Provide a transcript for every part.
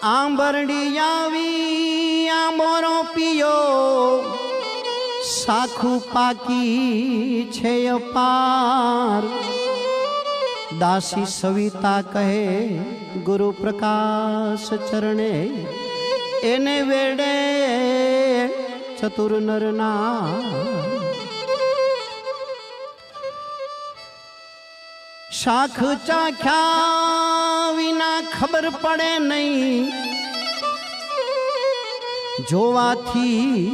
આંબરડી આવી આંબોરો પીયો સાખું પાકી છે અપાર દાસી સવિતા કહે ગુરુ પ્રકાશ ચરણે એને વેડે ચતુર નરના શાખ ચાખ્યા વિના ખબર પડે નહીં જોવાથી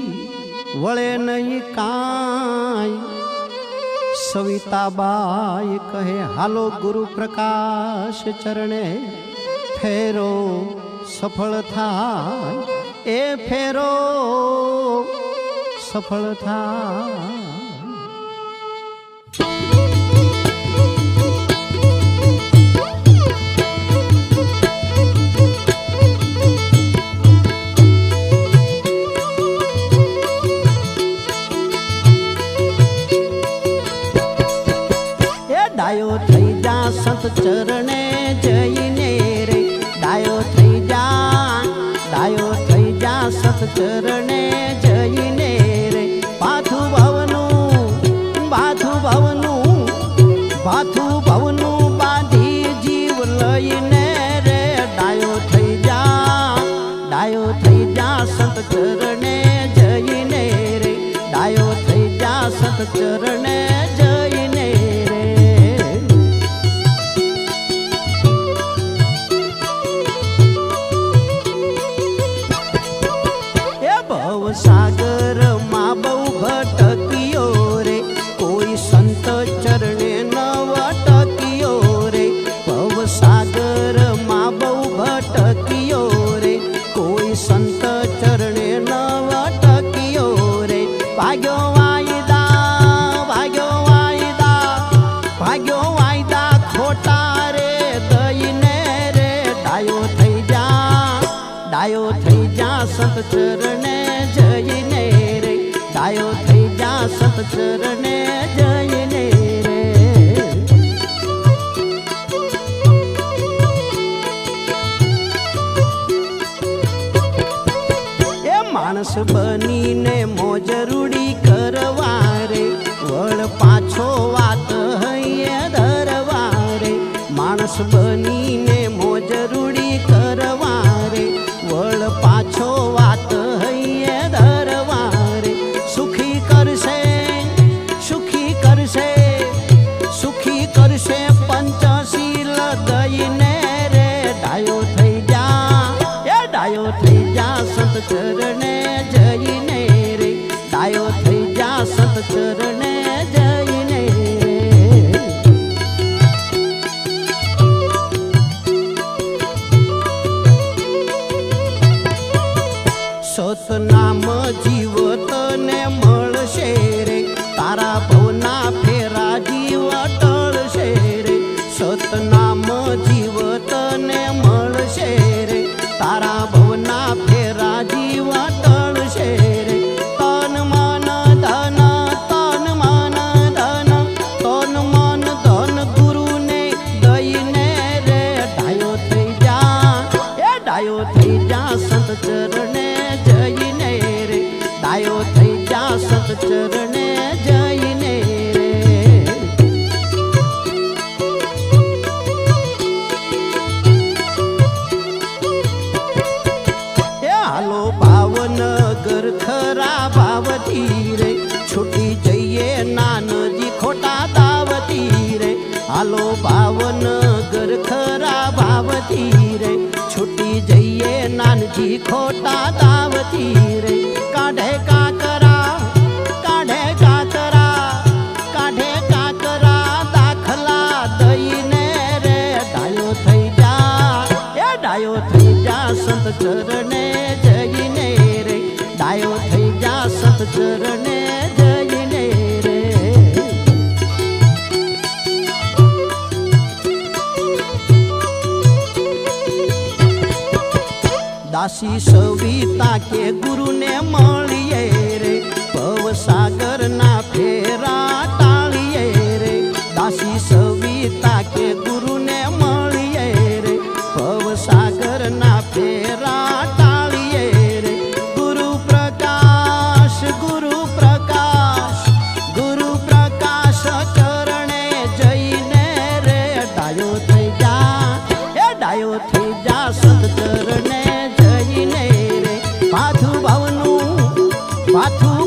વળે નહીં કાંઈ સવિતાબાઈ કહે હાલો ગુરુ પ્રકાશ ચરણે ફેરો સફળ થાય એ ફેરો સફળ થાય ડાયો થઈ જા સંત ચરણે જઈને રે ડાયો થઈ જા સંત ચરણે જઈને રે ભાથું ભવનું બાંધી જીવ લઈને રે ડાયો થઈ જા સંત ચરણે જઈને રે ડાયો થઈ જા સંત ચરણે જઈને સાગર માં બહુ ભટક્યો રે કોઈ સંત ચરણે ન વટક્યો રે ભવ સાગર માં બહુ ભટક્યો રે કોઈ સંત ચરણે ન વટક્યો રે ભાગ્યો વાયદા ખોટા રે દઈને રે ડાયો થઈ જા સંત ચરણે જઈને રે ડાયો થઈ જા સંત ચરણે જઈને રે એ માણસ બનીને મોજ રૂડી કરવા રે વળ પાછો વાત હૈયે ધરવા રે માણસ બનીને મોજ રૂડી કરવા રે વળ પાછો વાત હૈયે ધરવા રે સુખી કરશે પંચશીલ દઈને રે ડાયો થઈ જા સંત ચરણે જઈને રે ડાયો થઈ જા સંત ચરણે જઈને સતનામ જીવત ને મળશે રે તારા ભવના ફેરા જીવ ટળશે રે સતનામ જીવત ને મળશે રે તારા ભવના ફેરા જીવ ટળશે રે તન મન ધન ગુરુને દઈને રે ડાયો થઈ જા સંત ચરણે જઈને રે ડાયો થઈ જા સંત ચરણે જઈને રે એ હાલો ભાવનગર ખરા ભાવથી રે છૂટી જઈએ નાનજી ખોટા દાવતી રે હાલો ભાવનગર ખરા ભાવથી રે છૂટી જઈએ નાનજી ખોટા દાવતી રે કાઢે કાકરા દાખલા દઈને રે ડાયો થઈ જા સંત ચરણે જઈને રે ડાયો થઈ જા સંત ચરણે જઈને રે દાસી સવિતા કે ગુરુને મળીએ રે ભવ સાગર ના ફેરા ટાળીએ રે દાસી સવિતા કે ગુરુને મળીએ રે ભવ સાગર ના ફેરા માથું